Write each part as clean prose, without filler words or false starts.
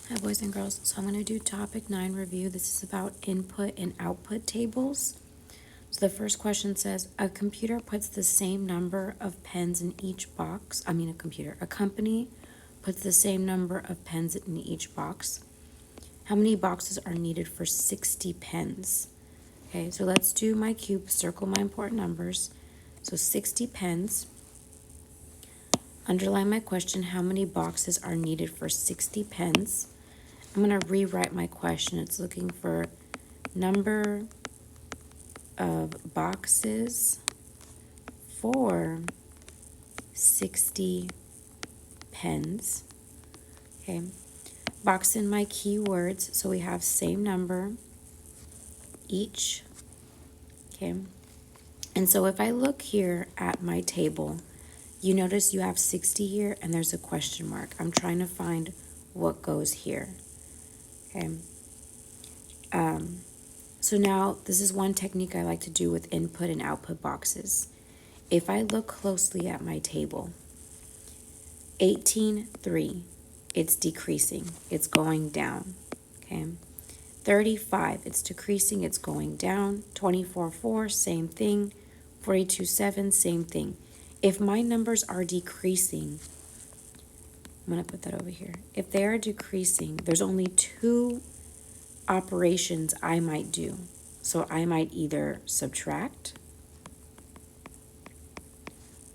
Hi, boys and girls. So I'm going to do topic 9 review. This is about input and output tables. So the first question says, a computer puts the same number of pens in each box. A company puts the same number of pens in each box. How many boxes are needed for 60 pens? Okay, so let's do my cube, circle my important numbers. So 60 pens. Underline my question, how many boxes are needed for 60 pens? I'm going to rewrite my question. It's looking for number of boxes for 60 pens. Okay. Box in my keywords. So we have same number each. Okay. And so if I look here at my table, you notice you have 60 here and there's a question mark. I'm trying to find what goes here. Okay. So now this is one technique I like to do with input and output boxes. If I look closely at my table, 18:3, it's decreasing, it's going down, okay? 35, it's decreasing, it's going down. 24:4, same thing. 42:7, same thing. If my numbers are decreasing, I'm gonna put that over here. If they are decreasing, there's only two operations I might do. So I might either subtract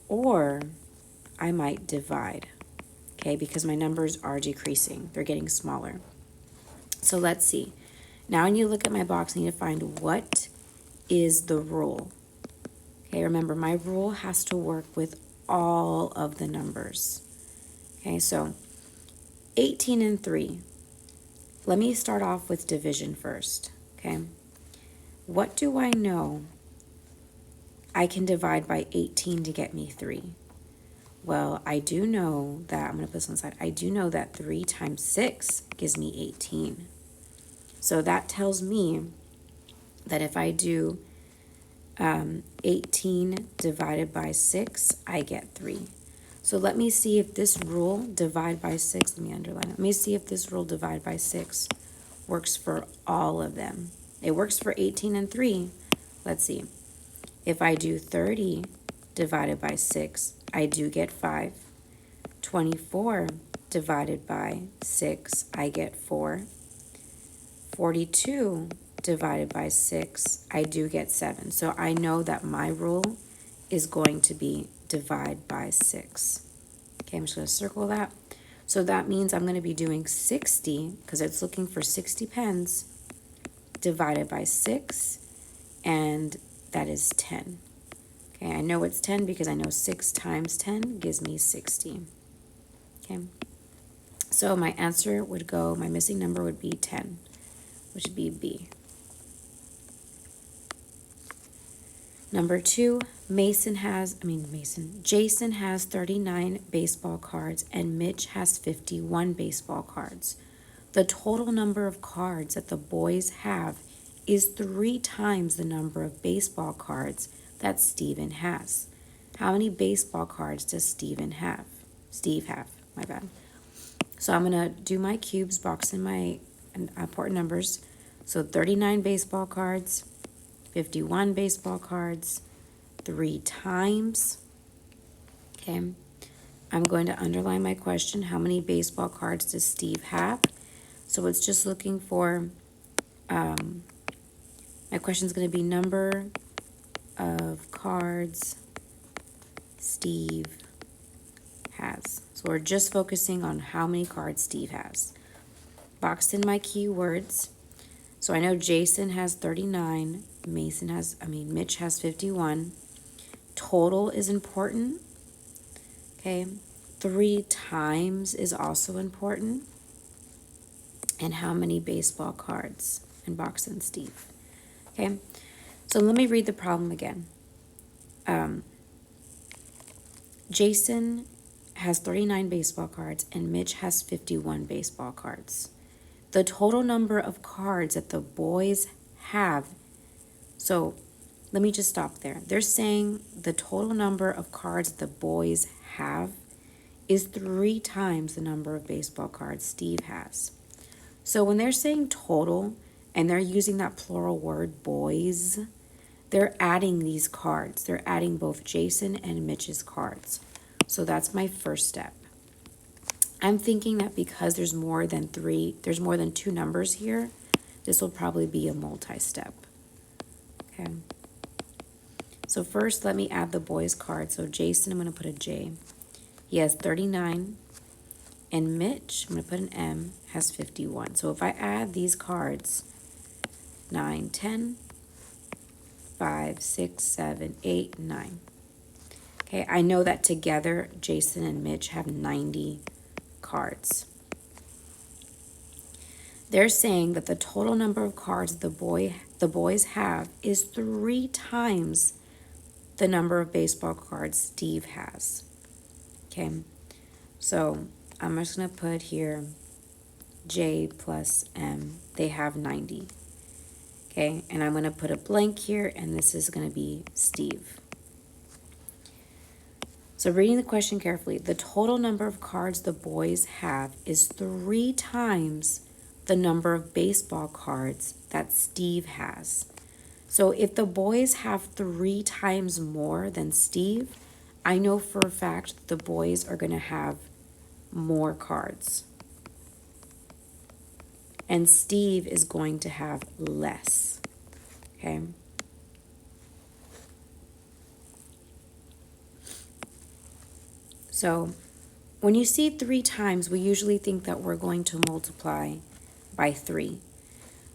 or I might divide, okay, because my numbers are decreasing. They're getting smaller. So let's see. Now when you look at my box, I need to find what is the rule. Okay, remember my rule has to work with all of the numbers. Okay, so 18 and 3. Let me start off with division first, okay? What do I know I can divide by 18 to get me 3? Well, I do know that, I'm going to put this on the side, I do know that 3 times 6 gives me 18. So that tells me that if I do 18 divided by 6, I get 3. So let me see if this rule, divide by 6, let me underline it. Let me see if this rule, divide by 6, works for all of them. It works for 18 and 3. Let's see. If I do 30 divided by 6, I do get 5. 24 divided by 6, I get 4. 42 divided by 6, I do get 7. So I know that my rule is going to be divide by 6. Okay, I'm just going to circle that. So that means I'm going to be doing 60, because it's looking for 60 pens, divided by 6, and that is 10. Okay, I know it's 10 because I know 6 times 10 gives me 60. Okay, so my answer would go, my missing number would be 10, which would be B. Number 2, Jason has 39 baseball cards and Mitch has 51 baseball cards. The total number of cards that the boys have is 3 times the number of baseball cards that Steven has. How many baseball cards does Steve have, my bad. So I'm going to do my cubes, box in my important numbers. So 39 baseball cards, 51 baseball cards, 3 times. Okay. I'm going to underline my question. How many baseball cards does Steve have? So it's just looking for, my question is going to be number of cards Steve has. So we're just focusing on how many cards Steve has. Boxed in my keywords. So I know Jason has 39. Mitch has 51. Total is important. Okay. 3 times is also important. And how many baseball cards and box in Steve. Okay. So let me read the problem again. Jason has 39 baseball cards and Mitch has 51 baseball cards. The total number of cards that the boys have, so let me just stop there. They're saying the total number of cards the boys have is 3 times the number of baseball cards Steve has. So when they're saying total and they're using that plural word boys, they're adding these cards. They're adding both Jason and Mitch's cards. So that's my first step. I'm thinking that because there's more than two numbers here, this will probably be a multi-step. Okay. So first, let me add the boys' card. So Jason, I'm going to put a J. He has 39. And Mitch, I'm going to put an M, has 51. So if I add these cards, 9, 10, 5, 6, 7, 8, 9. Okay, I know that together, Jason and Mitch have 90 cards. They're saying that the total number of cards the boys have is 3 times the number of baseball cards Steve has. Okay, so I'm just going to put here J plus M. They have 90. Okay, and I'm going to put a blank here, and this is going to be Steve. So reading the question carefully, the total number of cards the boys have is 3 times the number of baseball cards that Steve has. So if the boys have 3 times more than Steve, I know for a fact the boys are going to have more cards. And Steve is going to have less. Okay? So when you see 3 times, we usually think that we're going to multiply by 3.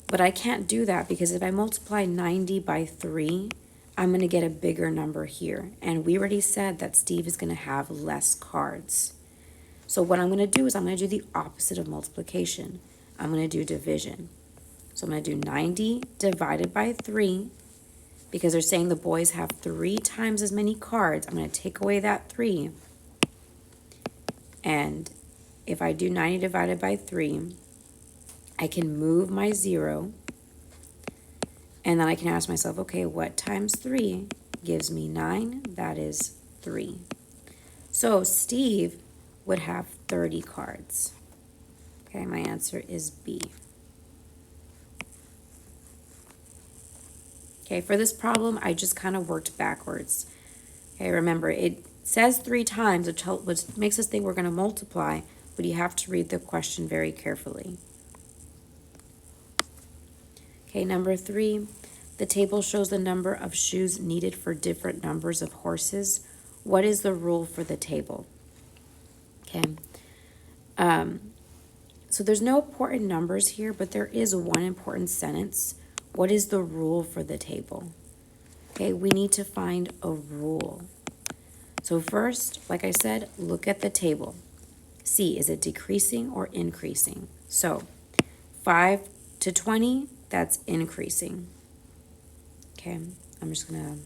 But I can't do that because if I multiply 90 by 3, I'm going to get a bigger number here. And we already said that Steve is going to have less cards. So what I'm going to do is I'm going to do the opposite of multiplication. I'm going to do division. So I'm going to do 90 divided by 3 because they're saying the boys have 3 times as many cards. I'm going to take away that 3. And if I do 90 divided by 3, I can move my 0. And then I can ask myself, okay, what times 3 gives me 9? That is 3. So Steve would have 30 cards. Okay, my answer is B. Okay, for this problem, I just kind of worked backwards. Okay, remember, it says 3 times, which makes us think we're going to multiply, but you have to read the question very carefully. Okay, number 3, the table shows the number of shoes needed for different numbers of horses. What is the rule for the table? Okay, so there's no important numbers here, but there is one important sentence. What is the rule for the table? Okay, we need to find a rule. So first, like I said, look at the table. See, is it decreasing or increasing? So 5 to 20, that's increasing. Okay, I'm just going to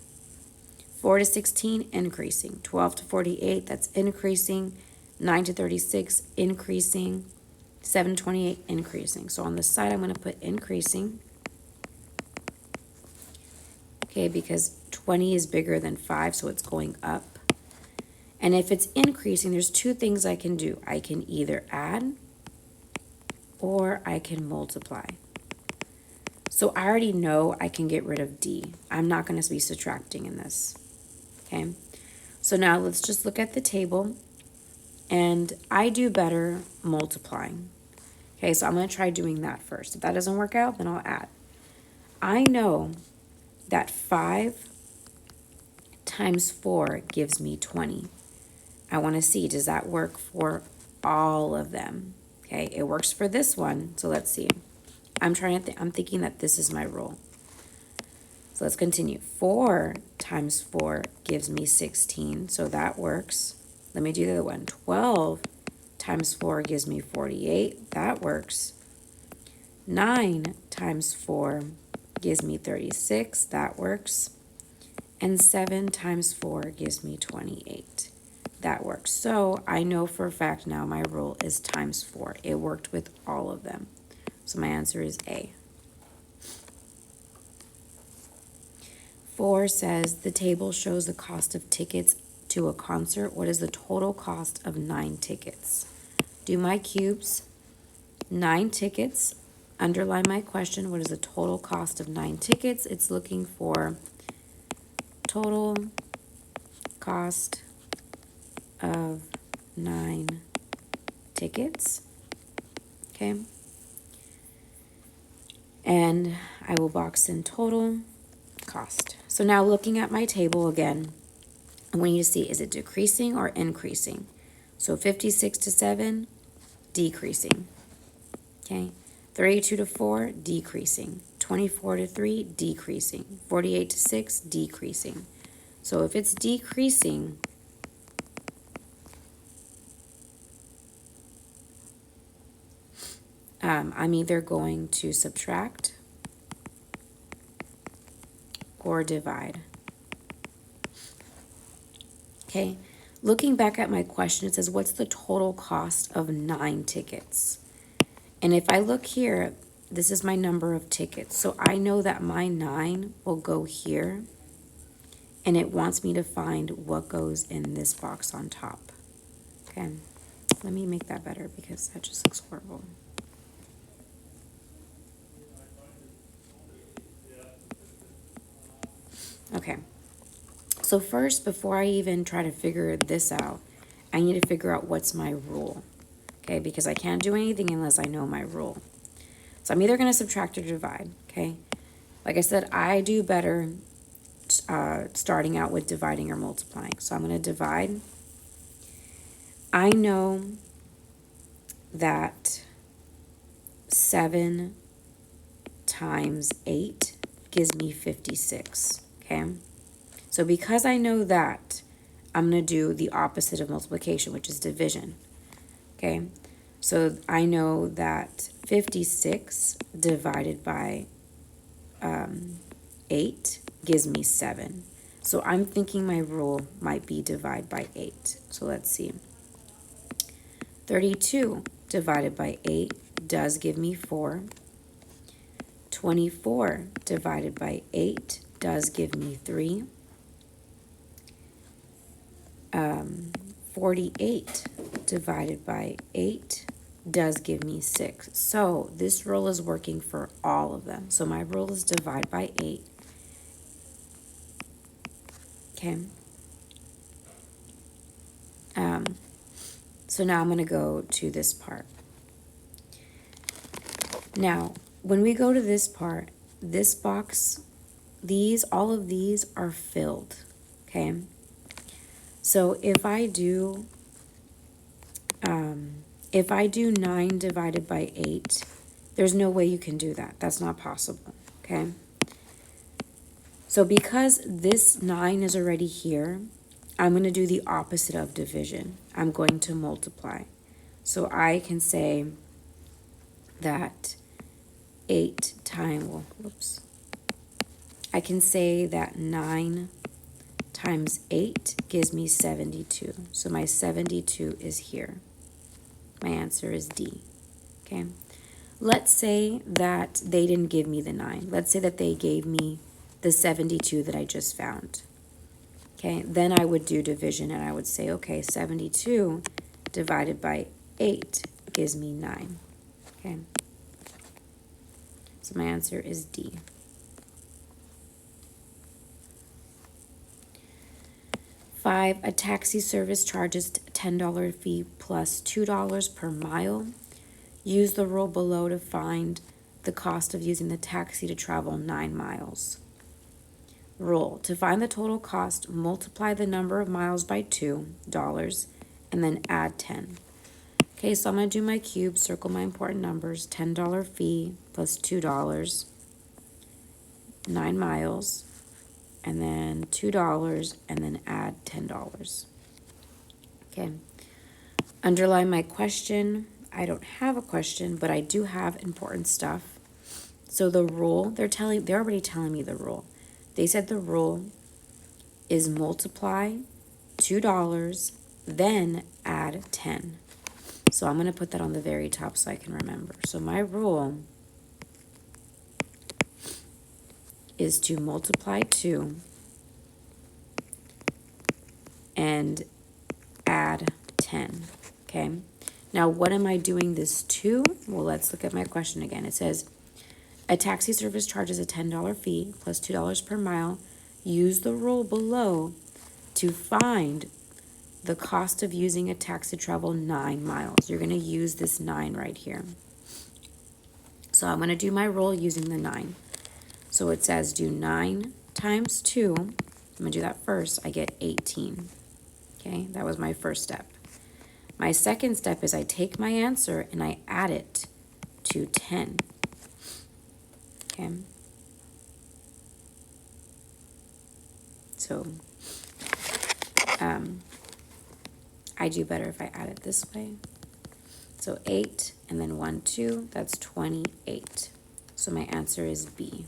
4 to 16, increasing. 12 to 48, that's increasing. 9 to 36, increasing. 7 to 28, increasing. So on the side, I'm going to put increasing. Okay, because 20 is bigger than 5, so it's going up. And if it's increasing, there's 2 things I can do. I can either add or I can multiply. So I already know I can get rid of D. I'm not going to be subtracting in this. Okay, so now let's just look at the table. And I do better multiplying. Okay, so I'm going to try doing that first. If that doesn't work out, then I'll add. I know that 5 times 4 gives me 20. I want to see, does that work for all of them? Okay, it works for this one, so let's see. I'm thinking that this is my rule. So let's continue. 4 times 4 gives me 16, so that works. Let me do the other one. 12 times 4 gives me 48. That works. 9 times 4 gives me 36. That works. And 7 times 4 gives me 28. That works. So I know for a fact now my rule is times 4. It worked with all of them. So my answer is A. 4 says the table shows the cost of tickets to a concert. What is the total cost of 9 tickets? Do my cubes. 9 tickets underline my question. What is the total cost of 9 tickets? It's looking for total cost of 9 tickets. Okay. And I will box in total cost. So now looking at my table again, I want you to see, is it decreasing or increasing? So 56 to 7, decreasing. Okay. 32 to 4, decreasing. 24 to 3, decreasing. 48 to 6, decreasing. So if it's decreasing, I'm either going to subtract or divide. Okay, looking back at my question, it says, what's the total cost of 9 tickets? And if I look here, this is my number of tickets. So I know that my 9 will go here, and it wants me to find what goes in this box on top. Okay, let me make that better because that just looks horrible. Okay, so first, before I even try to figure this out, I need to figure out what's my rule. Okay, because I can't do anything unless I know my rule. So I'm either going to subtract or divide. Okay, like I said, I do better starting out with dividing or multiplying. So I'm going to divide. I know that 7 times 8 gives me 56. Okay, so because I know that, I'm going to do the opposite of multiplication, which is division. Okay, so I know that 56 divided by 8 gives me 7. So I'm thinking my rule might be divide by 8. So let's see. 32 divided by 8 does give me 4. 24 divided by 8 does give me 3. 48 divided by 8 does give me 6. So this rule is working for all of them. So my rule is divide by 8. Okay. So now I'm going to go to this part. Now, when we go to this part, this box, all of these are filled. Okay. So if I do 9 divided by 8, there's no way you can do that. That's not possible. Okay. So because this 9 is already here, I'm going to do the opposite of division. I'm going to multiply. So I can say that 8 times, well, whoops. I can say that 9 times 8 gives me 72. So my 72 is here. My answer is D. Okay. Let's say that they didn't give me the 9. Let's say that they gave me the 72 that I just found. Okay, then I would do division and I would say, okay, 72 divided by 8 gives me 9. Okay, so my answer is D. Five, a taxi service charges $10 fee plus $2 per mile. Use the rule below to find the cost of using the taxi to travel 9 miles. Rule: to find the total cost, multiply the number of miles by $2 and then add 10. Okay, so I'm going to do my cube, circle my important numbers. $10 fee plus $2, 9 miles, and then $2 and then add $10. Okay, underline my question. I don't have a question, but I do have important stuff. So the rule, they're already telling me the rule. They said the rule is multiply $2, then add 10. So I'm going to put that on the very top so I can remember. So my rule is to multiply 2 and add 10. Okay. Now, what am I doing this to? Well, let's look at my question again. It says, a taxi service charges a $10 fee plus $2 per mile. Use the rule below to find the cost of using a taxi to travel 9 miles. You're going to use this 9 right here. So I'm going to do my rule using the 9. So it says do 9 times 2. I'm going to do that first. I get 18. Okay, that was my first step. My second step is I take my answer and I add it to 10. Okay. So I do better if I add it this way. So 8 and then 1, 2, that's 28. So my answer is B.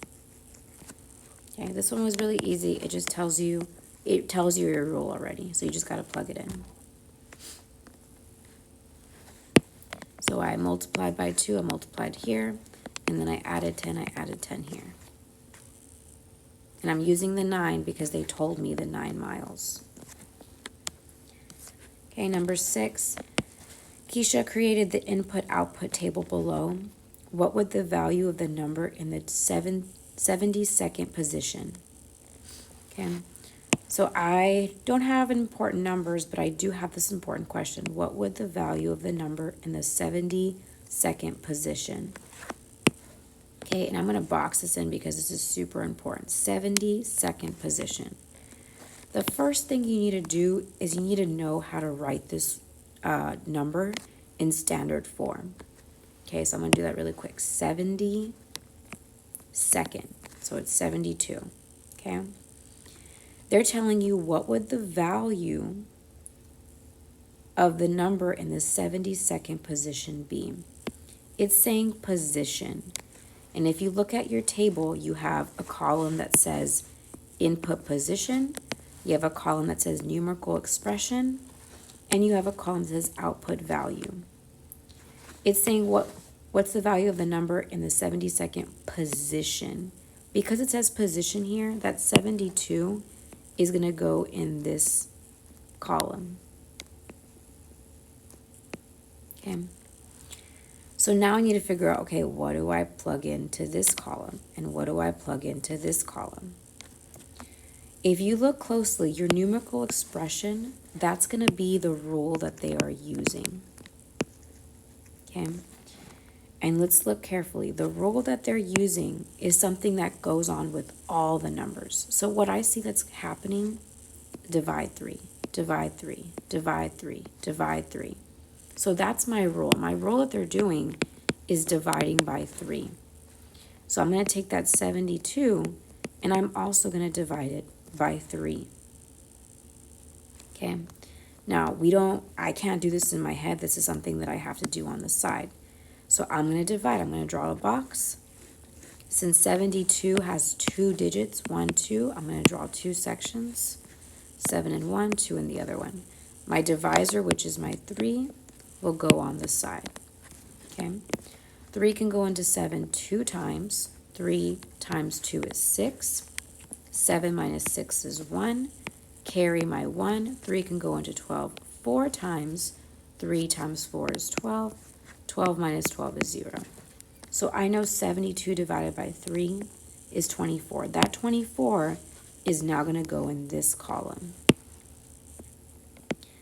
Okay, this one was really easy. It just tells you, your rule already. So you just got to plug it in. So I multiplied by 2, I multiplied here, and then I added 10 here. And I'm using the 9 because they told me the 9 miles. Okay, number 6. Keisha created the input-output table below. What would the value of the number in the 72nd position? Okay, so I don't have important numbers, but I do have this important question. What would the value of the number in the 72nd position? Okay, and I'm going to box this in because this is super important. 72nd position. The first thing you need to do is you need to know how to write this number in standard form. Okay, so I'm going to do that really quick. 72nd. So it's 72. Okay. They're telling you what would the value of the number in the 72nd position be. It's saying position. And if you look at your table, you have a column that says input position. You have a column that says numerical expression. And you have a column that says output value. It's saying what's the value of the number in the 72nd position. Because it says position here, that 72 is going to go in this column. Okay. So now I need to figure out, okay, what do I plug into this column? And what do I plug into this column? If you look closely, your numerical expression, that's going to be the rule that they are using. Okay. And let's look carefully. The rule that they're using is something that goes on with all the numbers. So what I see that's happening, divide 3, divide 3, divide 3, divide 3. So that's my rule. My rule that they're doing is dividing by 3. So I'm going to take that 72 and I'm also going to divide it by 3. Okay. Now I can't do this in my head. This is something that I have to do on the side. So I'm going to divide. I'm going to draw a box. Since 72 has 2 digits, 1, 2, I'm going to draw 2 sections. 7 in one, 2 in the other one. My divisor, which is my 3, will go on the side. Okay. 3 can go into 7 2 times. 3 times 2 is 6. 7 minus 6 is 1. Carry my 1. 3 can go into 12 4 times. 3 times 4 is 12. 12 minus 12 is 0. So I know 72 divided by 3 is 24. That 24 is now going to go in this column.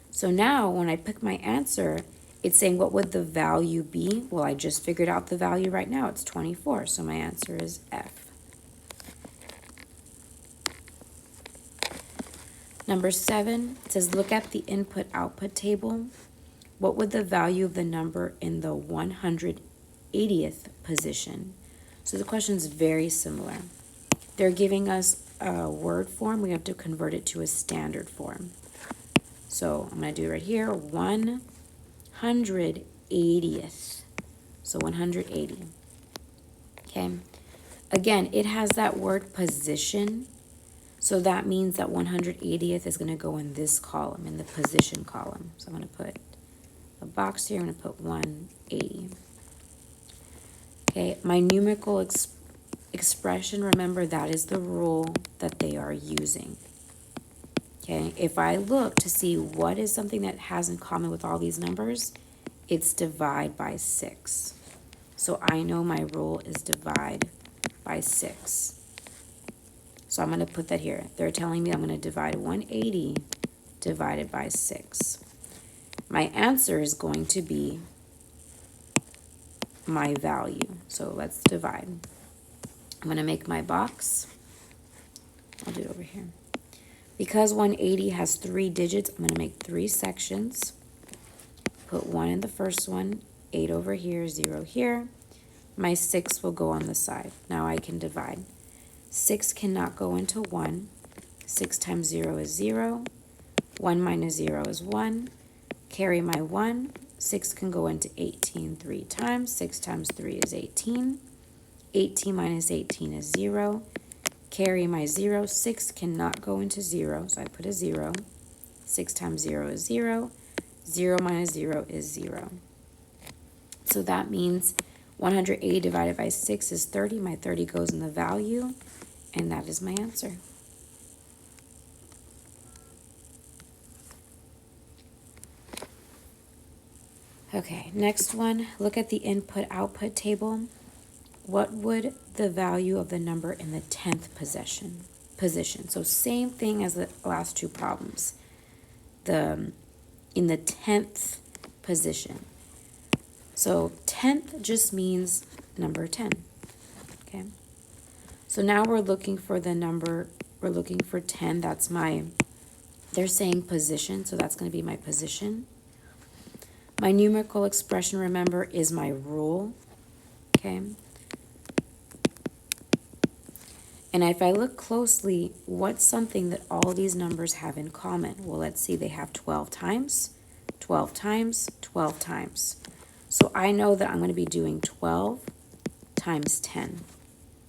So now when I pick my answer, it's saying what would the value be? Well, I just figured out the value right now. It's 24. So my answer is F. Number 7, it says look at the input-output table. What would the value of the number in the 180th position? So the question is very similar. They're giving us a word form. We have to convert it to a standard form. So I'm going to do it right here, 180th. So 180. Okay. Again, it has that word position. So that means that 180th is going to go in this column, in the position column. So I'm going to put a box here. I'm going to put 180. Okay, my numerical expression, remember that is the rule that they are using. Okay, if I look to see what is something that has in common with all these numbers, It's divide by 6. So I know my rule is divide by 6. So I'm going to put that here. They're telling me I'm going to divide 180 divided by 6. My answer is going to be my value. So let's divide. I'm going to make my box. I'll do it over here. Because 180 has 3 digits, I'm going to make 3 sections. Put 1 in the first one, 8 over here, 0 here. My 6 will go on the side. Now I can divide. 6 cannot go into 1. 6 times 0 is 0. 1 minus 0 is 1. Carry my 1. 6 can go into 18 3 times. 6 times 3 is 18. 18 minus 18 is 0. Carry my 0. 6 cannot go into 0, so I put a 0. 6 times 0 is 0. 0 minus 0 is 0. So that means 180 divided by 6 is 30. My 30 goes in the value, and that is my answer. Okay, next one, look at the input-output table. What would the value of the number in the 10th position? So same thing as the last two problems. In the 10th position. So 10th just means number 10, okay? So now we're looking for the number, we're looking for 10, that's my, they're saying position, so that's going to be my position. My numerical expression, remember, is my rule, okay? And if I look closely, what's something that all these numbers have in common? Well, let's see, they have 12 times, 12 times, 12 times. So I know that I'm going to be doing 12 times 10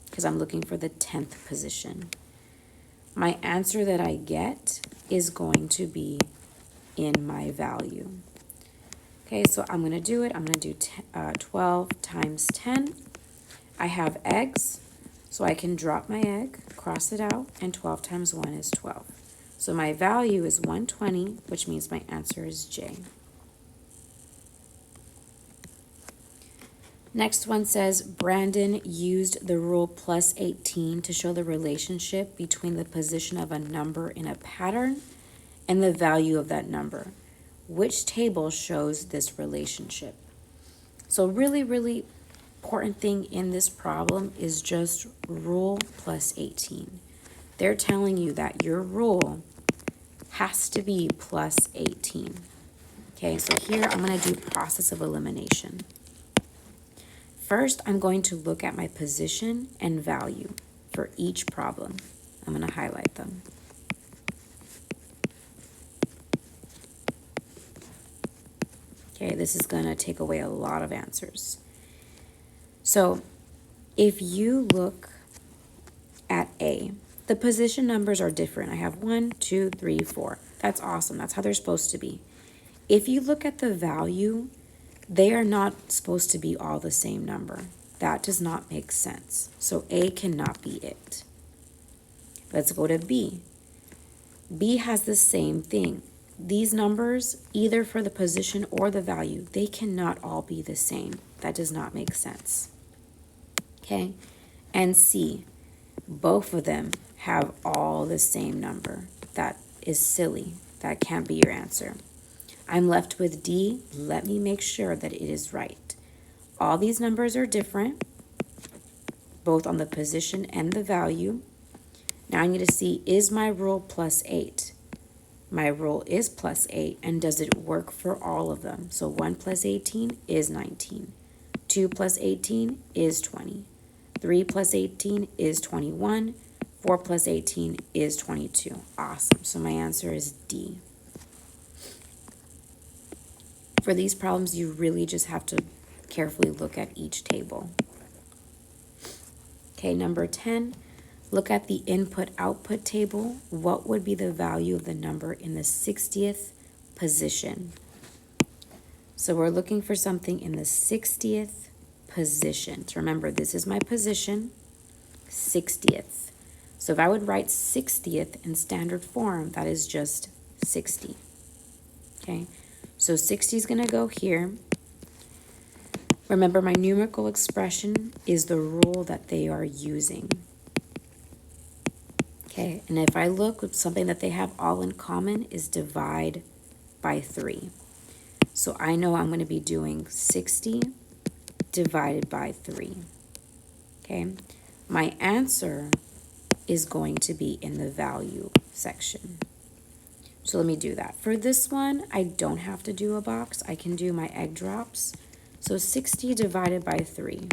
because I'm looking for the 10th position. My answer that I get is going to be in my value. Okay, so I'm going to do it. I'm going to do 12 times 10. I have eggs. So I can drop my egg, cross it out, and 12 times 1 is 12. So my value is 120, which means my answer is J. Next one says, Brandon used the rule plus 18 to show the relationship between the position of a number in a pattern and the value of that number. Which table shows this relationship? So really, really important thing in this problem is just rule plus 18. They're telling you that your rule has to be plus 18. Okay, so here I'm going to do process of elimination. First, I'm going to look at my position and value for each problem. I'm going to highlight them. Okay, this is going to take away a lot of answers. So if you look at A, the position numbers are different. I have 1, 2, 3, 4. That's awesome. That's how they're supposed to be. If you look at the value, they are not supposed to be all the same number. That does not make sense. So A cannot be it. Let's go to B. B has the same thing. These numbers, either for the position or the value, they cannot all be the same. That does not make sense. Okay, and C, both of them have all the same number. That is silly. That can't be your answer. I'm left with D. Let me make sure that it is right. All these numbers are different, both on the position and the value. Now I need to see, is my rule plus 8? My rule is plus 8, and does it work for all of them? So 1 plus 18 is 19. 2 plus 18 is 20. 3 plus 18 is 21. 4 plus 18 is 22. Awesome. So my answer is D. For these problems, you really just have to carefully look at each table. Okay, number 10, look at the input-output table. What would be the value of the number in the 60th position? So we're looking for something in the 60th position. So remember, this is my position, 60th. So if I would write 60th in standard form, that is just 60. Okay, so 60 is going to go here. Remember, my numerical expression is the rule that they are using. Okay, and if I look, something that they have all in common is divide by 3. So I know I'm going to be doing 60 divided by 3. Okay, my answer is going to be in the value section. So let me do that. For this one, I don't have to do a box. I can do my egg drops. So 60 divided by 3.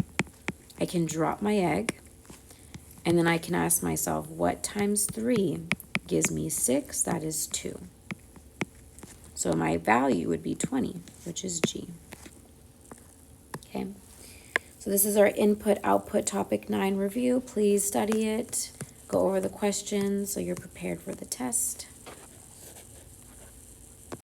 I can drop my egg, and then I can ask myself, what times 3 gives me 6? That is 2. So my value would be 20, which is G. Okay. So this is our input-output topic 9 review. Please study it. Go over the questions so you're prepared for the test.